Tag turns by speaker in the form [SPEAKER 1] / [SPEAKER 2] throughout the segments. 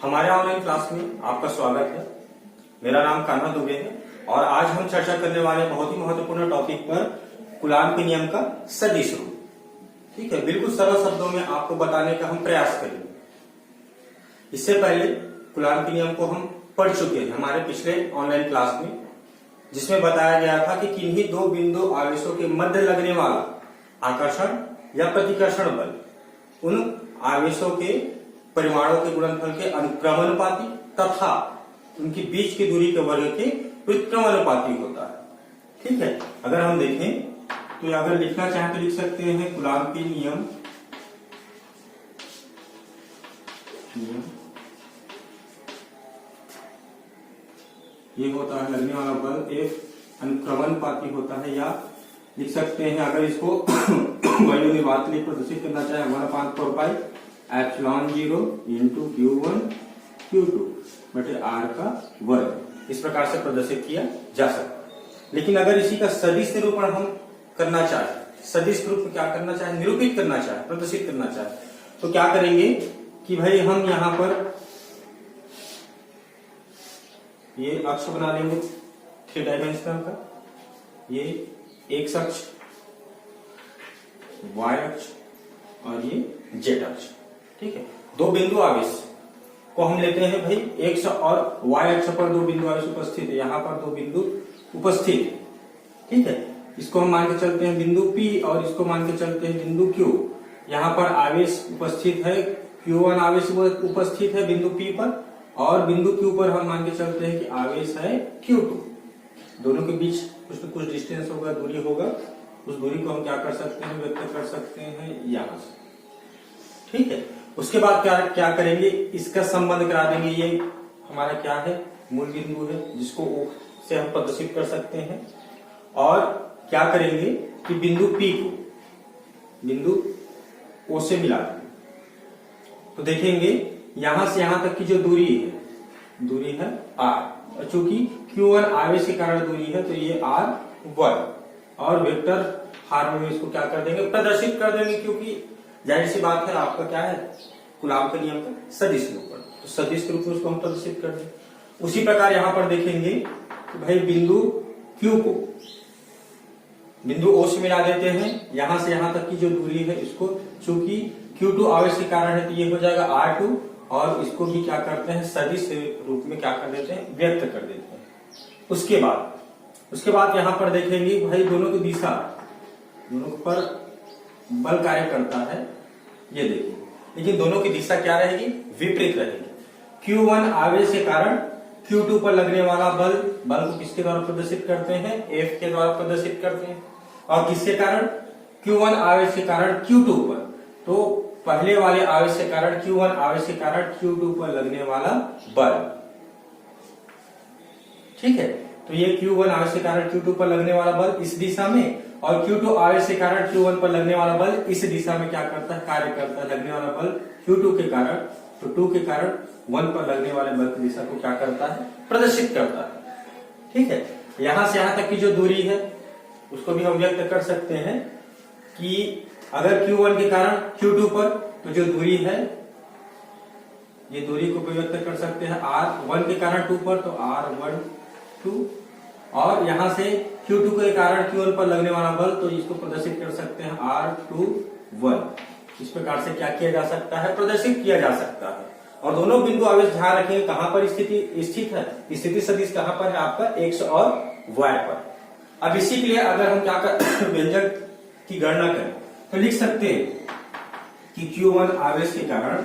[SPEAKER 1] हमारे online class में आपका स्वागत है। मेरा नाम कान्हा दुबे है और आज हम चर्चा करने वाले बहुत ही महत्वपूर्ण टॉपिक पर कूलाम के नियम का सदिश रूप। ठीक है, बिल्कुल सरल शब्दों में आपको बताने का हम प्रयास करेंगे। इससे पहले कूलाम के नियम को हम पढ़ चुके हैं हमारे पिछले ऑनलाइन क्लास में, जिसमें बताया गया था कि किन्हीं दो बिंदु आवेशों के मध्य लगने वाला आकर्षण या प्रतिकर्षण बल उन आवेशों के परिमाणों के गुणनफल के अनुक्रमानुपाती तथा उनकी बीच की दूरी के वर्ग के व्युत्क्रमानुपाती होता है। ठीक है, अगर हम देखें तो अगर लिखना चाहें तो लिख सकते हैं कूलाम के नियम ये होता है लगने वाला बल एक अनुक्रमानुपाती होता है, या लिख सकते हैं अगर इसको वैल्यू निर्वात लिए प्रदर्शित करना चाहे 1/4 pi epsilon 0 into Q1 Q2 बटे R का वर्ग, इस प्रकार से प्रदर्शित किया जा सकता है। लेकिन अगर इसी का सदिश निरूपण हम करना चाहे, सदिश रूप में क्या करना चाहे, निरूपित करना चाहे, प्रदर्शित करना चाहे, तो क्या करेंगे कि भाई हम यहां पर ये अक्ष बना लेंगे 3 डायमेंशनल का, ये एक्स अक्ष, वाई अक्ष और ये जेड अक्ष। ठीक है, दो बिंदु आवेश को हम लेते हैं भाई, एक्स और वाई अक्ष पर दो बिंदु आवेश उपस्थित है, यहां पर दो बिंदु उपस्थित है। ठीक है, इसको हम मान के चलते हैं बिंदु P और इसको मान के चलते हैं बिंदु Q। यहां पर आवेश उपस्थित है, Q1 आवेश उपस्थित है बिंदु P पर, और बिंदु Q पर हम मान के चलते हैं कि आवेश है Q2। दोनों के बीच कुछ न कुछ डिस्टेंस होगा, दूरी होगा, उस दूरी को हम क्या कर सकते हैं, व्यक्त कर सकते हैं यहां से। ठीक है, उसके बाद क्या करेंगे, इसका संबंध करा देंगे। ये हमारा क्या है, मूल बिंदु है जिसको O से हम प्रदर्शित कर सकते हैं। और क्या करेंगे कि बिंदु P को बिंदु O से मिला देंगे। तो देखेंगे यहां से यहां तक की जो दूरी है R, चूंकि Q1 आवेश के कारण दूरी है तो ये R1, और वेक्टर फॉर्म में इसको क्या कर देंगे, प्रदर्शित कर देंगे, क्योंकि जाहिर सी बात है आपका क्या है, कूलाम के नियम का सदिश निरूपण, तो सदिश के रूप में उसको हम प्रदर्शित कर देंगे। उसी प्रकार यहां पर देखेंगे कि भाई बिंदु Q को बिंदु O से मिला देते हैं। यहां से यहां तक की जो दूरी है इसको, चूंकि Q2 आवेश के कारण है तो ये हो जाएगा R2, और इसको भी क्या करते हैं, सदिश रूप में क्या कर देते हैं, व्यक्त कर देते हैं। उसके बाद यहां पर देखेंगे भाई दोनों की दिशा, दोनों पर बल कार्य करता है, ये देखिए, लेकिन दोनों की दिशा क्या रहेगी, विपरीत रहेगी। Q1 आवेश के कारण Q2 पर लगने वाला बल को किसके द्वारा प्रदर्शित करते हैं, F के द्वारा प्रदर्शित करते हैं। और किसके कारण, Q1 आवेश के कारण Q2 पर, तो पहले वाले आवेश के कारण Q1 आवेश के कारण Q2 पर लगने वाला बल। ठीक है, तो ये Q1 आवेश के कारण Q2 पर लगने वाला बल इस दिशा में, और Q2 आवेश के कारण Q1 पर लगने वाला बल इस दिशा में क्या करता है, कार्य करता है। लगने वाला बल Q2 के कारण, तो 2 के कारण 1 पर लगने वाले बल की दिशा को क्या करता है, प्रदर्शित करता है। ठीक है, यहां से यहां तक की जो दूरी है उसको भी हम व्यक्त कर सकते हैं कि अगर Q1 के कारण Q2 पर, तो जो दूरी है ये दूरी को भी व्यक्त कर सकते हैं R1 के कारण 2 पर, तो R1 2, और यहां से Q2 के कारण Q1 पर लगने वाला बल, तो इसको प्रदर्शित कर सकते हैं R2 1। इस प्रकार से क्या किया जा सकता है, प्रदर्शित किया जा सकता है। और दोनों बिंदु आवेश ध्यान रखेंगे कहां पर स्थित है, स्थिति सदिश कहां पर है आपका, X और Y पर। अब इसी के लिए अगर हम क्या कर व्यंजक की गणना करें तो लिख सकते हैं कि Q1 आवेश के कारण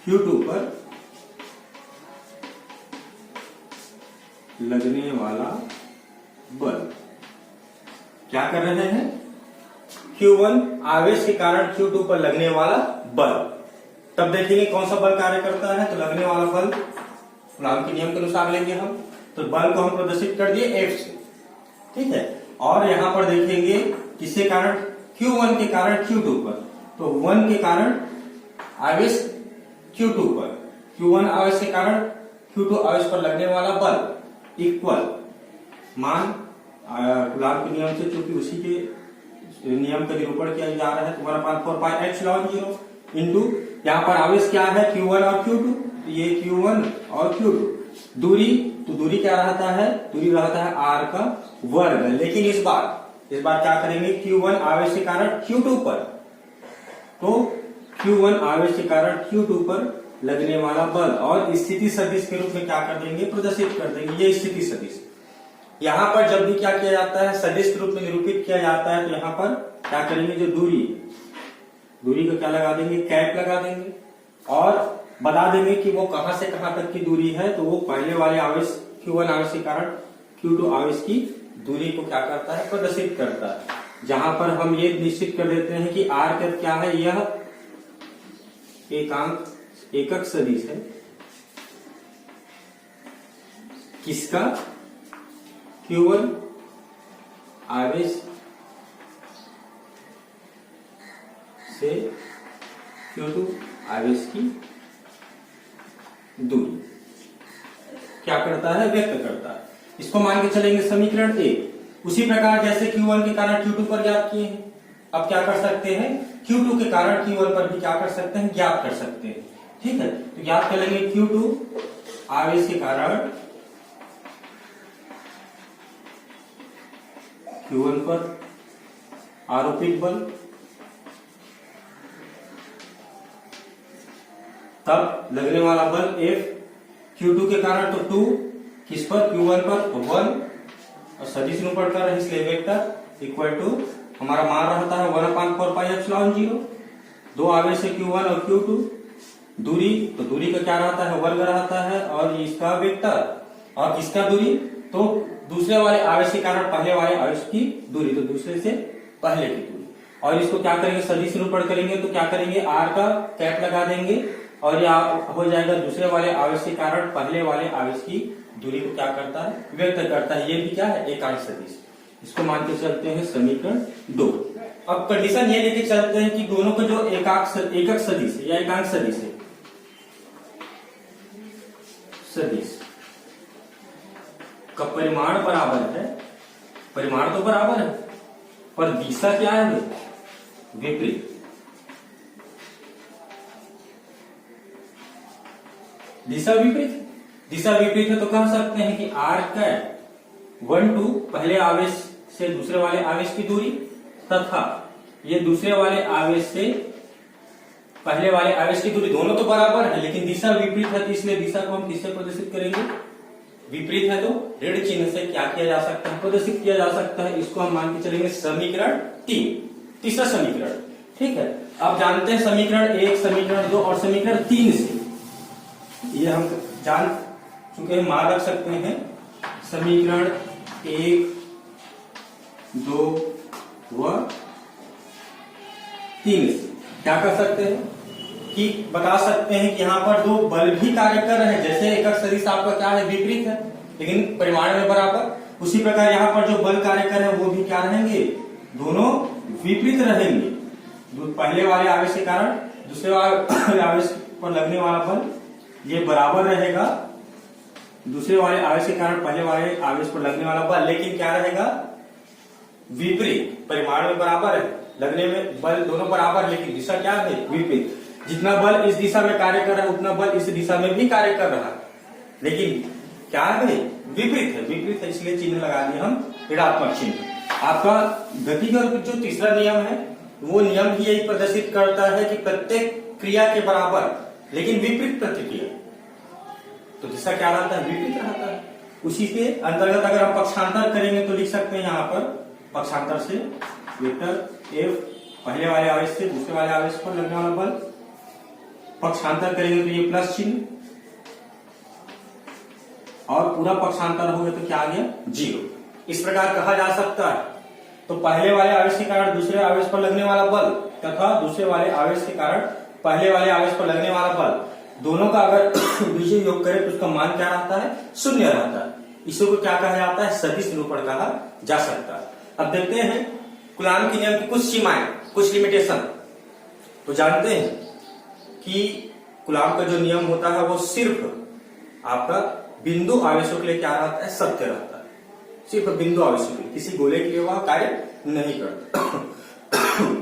[SPEAKER 1] Q2 पर लगने वाला बल, क्या कर रहे हैं, Q1 आवेश के कारण Q2 पर लगने वाला बल। तब देखेंगे कौन सा बल कार्य करता है, तो लगने वाला बल कूलाम के नियम के अनुसार लेंगे हम, तो बल को हम प्रदर्शित कर दिए F से। ठीक है, और यहां पर देखेंगे किसके कारण, Q1 के कारण Q2 पर, तो 1 के कारण आवेश Q2 पर, Q1 आवेश के कारण Q2 आवेश पर लगने वाला बल इक्वल मान कूलाम के नियम से, चूंकि उसी के नियम का निरूपण किया जा रहा है तो 1/4 पाई एप्सिलॉन 0 इंटू यहाँ पर आवेश क्या है Q1 और Q2, ये Q1 और Q2। दूरी, तो दूरी क्या रहता है, दूरी रहता है r का वर्ग। लेकिन इस बार क्या करेंगे, Q1 आवेश के कारण Q2 पर, तो Q1 आवेश के कारण Q2 पर लगने वाला बल और स्थिति सदिश के रूप में क्या कर देंगे, प्रदर्शित कर देंगे। ये स्थिति सदिश, यहाँ पर जब भी क्या किया जाता है, सदिश के रूप में निरूपित किया जाता है, तो यहाँ पर क्या करेंगे, जो दूरी को क्या लगा देंगे, कैप लगा देंगे और बता देंगे कि वो कहां से कहां तक की दूरी है। तो वो पहले वाले आवेश Q1 आवेश के कारण Q2 आवेश की दूरी को क्या करता है, प्रदर्शित करता है। जहां पर हम ये निश्चित कर देते हैं कि r कैप क्या है, यह एकक सदिश है। किसका, Q1 आवेश से Q2 आवेश की दूरी क्या करता है, व्यक्त करता है। इसको मान के चलेंगे समीकरण 1। उसी प्रकार जैसे Q1 के कारण Q2 पर ज्ञात किए हैं, अब क्या कर सकते हैं, Q2 के कारण Q1 पर भी क्या कर सकते हैं, ज्ञात कर सकते हैं। ठीक है, तो ज्ञात कर लेंगे Q2 आवेश के कारण Q1 पर आरोपित बल, तब लगने वाला बल F, Q2 के कारण तो 2, किस पर, Q1 पर 1 और सदिश निरूपण कर रहे हैं इसलिए वेक्टर इक्वल टू हमारा मान रहता है 1/4 पाई एप्सिलॉन 0। दो आवेश है Q1 और Q2, दूरी, तो दूरी का क्या रहता है, वर्ग रहता है और इसका वेक्टर, और इसका दूरी तो दूसरे वाले आवेश के कारण पहले वाले आवेश की दूरी, तो दूसरे से पहले की दूरी। और इसको क्या करेंगे, सदिश निरूपण करेंगे तो क्या करेंगे, r का कैप लगा देंगे और यह हो जाएगा दूसरे वाले आवेश के कारण पहले वाले आवेश की दूरी को क्या करता है, व्यक्त करता है। ये भी क्या है, एकांक सदिश। इसको मान के चलते हैं समीकरण 2। अब कंडीशन ये लेके चलते हैं कि दोनों का जो एकक सदिश है या एकांक सदिश है, सदिश का परिमाण बराबर है, परिमाण तो बराबर है पर दिशा क्या है, विपरीत। दिशा विपरीत है तो कह सकते हैं कि r कैप 1 2 पहले आवेश से दूसरे वाले आवेश की दूरी तथा ये दूसरे वाले आवेश से पहले वाले आवेश की दूरी, दोनों तो बराबर है लेकिन दिशा विपरीत है, तो इसलिए दिशा को हम किससे प्रदर्शित करेंगे, विपरीत है तो ऋण चिन्ह से क्या किया जा सकता है, प्रदर्शित किया जा सकता है। इसको हम मान के चलेंगे समीकरण 3, तीसरा समीकरण। ठीक है, अब जानते हैं समीकरण 1, समीकरण 2 और समीकरण 3 से ये हम जान चुके हैं, मान रख सकते हैं। समीकरण 1, 2 व 3 से क्या कर सकते हैं कि बता सकते हैं कि यहाँ पर दो बल भी कार्य कर रहे हैं। जैसे एकक सदिश आपका क्या है, विपरीत है लेकिन परिमाण में बराबर, उसी प्रकार यहाँ पर जो बल कार्य कर रहे हैं वो भी क्या रहेंगे, दोनों विपरीत रहेंगे। पहले वाले आवेश के कारण दूसरे वाले आवेश पर लगने वाला बल ये बराबर रहेगा, दूसरे वाले आवेश के कारण पहले वाले आवेश पर लगने वाला बल, लेकिन क्या रहेगा, विपरीत। परिमाण में बराबर है, लगने में बल दोनों बराबर, लेकिन दिशा क्या है, विपरीत। जितना बल इस दिशा में कार्य कर रहा है उतना बल इस दिशा में भी कार्य कर रहा है, लेकिन क्या है, विपरीत है, इसलिए चिन्ह लगा दिया हम ऋणात्मक चिन्ह। आपका गति का जो तीसरा नियम है वो नियम भी यही प्रदर्शित करता है कि प्रत्येक क्रिया के बराबर लेकिन विपरीत प्रतिक्रिया, तो दिशा क्या रहता है, विपरीत रहता है। उसी के अंतर्गत अगर हम पक्षांतर करेंगे तो लिख सकते हैं यहाँ पर पक्षांतर से वेक्टर F पहले वाले आवेश से दूसरे वाले आवेश पर लगने वाला बल, पक्षांतर करेंगे तो ये प्लस चिन्ह और पूरा पक्षांतर हो गया तो क्या आ गया, 0। इस प्रकार कहा जा सकता है तो पहले वाले आवेश के कारण दूसरे आवेश पर लगने वाला बल तथा दूसरे वाले आवेश के कारण पहले वाले आवेश पर लगने वाला बल, दोनों का अगर बीजीय योग करें तो उसका मान क्या रहता है, 0 रहता है। इसको क्या कहा जाता है, सदिश निरूपण कहा जा सकता है। अब देखते हैं कूलाम के नियम की कुछ सीमाएं, कुछ लिमिटेशन। तो जानते हैं कि कूलाम का जो नियम होता है वो सिर्फ आपका बिंदु आवेशों के लिए क्या रहता है, सत्य रहता है। सिर्फ बिंदु आवेशों के लिए, किसी गोले के लिए वह कार्य नहीं करता।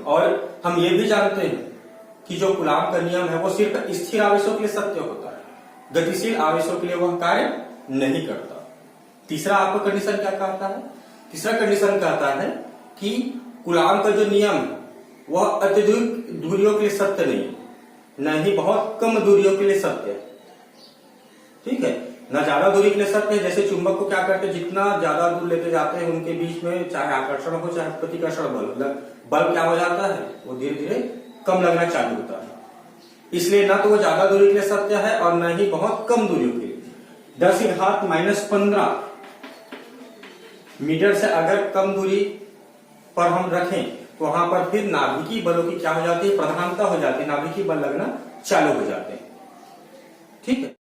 [SPEAKER 1] और हम ये भी जानते हैं कि जो कूलाम का नियम है वो सिर्फ स्थिर आवेशों के लिए सत्य होता है, गतिशील आवेशों के लिए वह कार्य नहीं करता। तीसरा आपका कंडीशन क्या कहता है? तीसरा कंडीशन कहता है कि कूलाम का जो नियम है वह अत्यधिक दूरियों के लिए सत्य नहीं, न ही बहुत कम दूरियों के लिए सत्य है। ठीक है, न ज्यादा दूरी के लिए सत्य है। जैसे चुंबक को क्या करते हैं, जितना ज्यादा दूर लेके जाते हैं उनके बीच में चाहे आकर्षण हो चाहे प्रतिकर्षण बल क्या हो जाता है, वो धीरे धीरे कम लगना चालू होता है। इसलिए ना तो वो ज्यादा दूरी के लिए सत्य है और न ही बहुत कम दूरियों के लिए। 10⁻⁻15 मीटर से अगर कम दूरी पर हम रखें तो वहां पर फिर नाभिकीय बलों की क्या हो जाती है, प्रधानता हो जाती है, नाभिकीय बल लगना चालू हो जाते हैं। ठीक है।